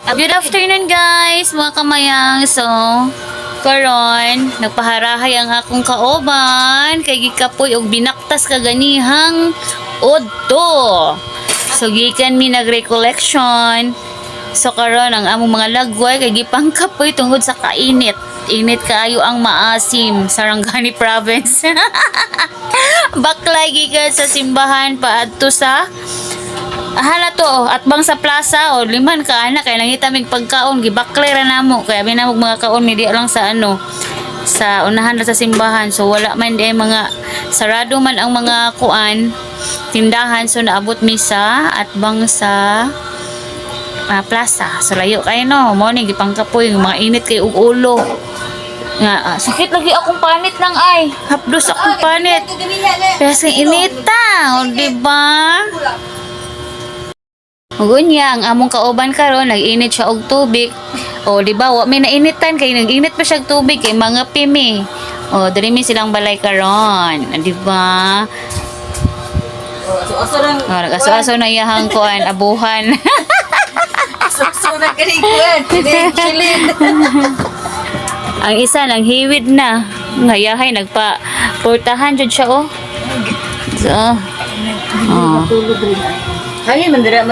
Good afternoon guys, mga kamayang. So, karon nagpaharahay ang akong kaoban kay gikapoy og binaktas kaganihang odto. So gikan mi nagrecollection. So karon ang among mga lagway kay gipangkapoy tungod sa kainit. Init kaayo ang maasim, Sarangani province. Baklay gikan sa simbahan paadto sa hala to at bang sa plaza o liman ka anak kay nangita mig pagkaon gibaklay ra namo kaya binamog mga kaon mi di lang sa sa unahan ra sa simbahan, so wala man di mga sarado man ang mga kuan tindahan, so naabot mi sa at bang sa plaza, so layo kay no mo ni gipangkapoy yung mga init kay ug ulo nga sakit lagi akong panit lang ay hapdos akong panit kasi inita o diba. Unya ang among kaoban karon nag-init siya og tubig. O di ba wa may nainitan kay nag-init pa siya og tubig kay mga pimi. O diri mi silang balay karon, di ba? Nag-aso-aso na iyahang kuan abuhan. Aso na kani kuan, chilin. Ang isa nang hiwid na. Ngayahay nagpa portahan jud siya oh. So. Hayi man dira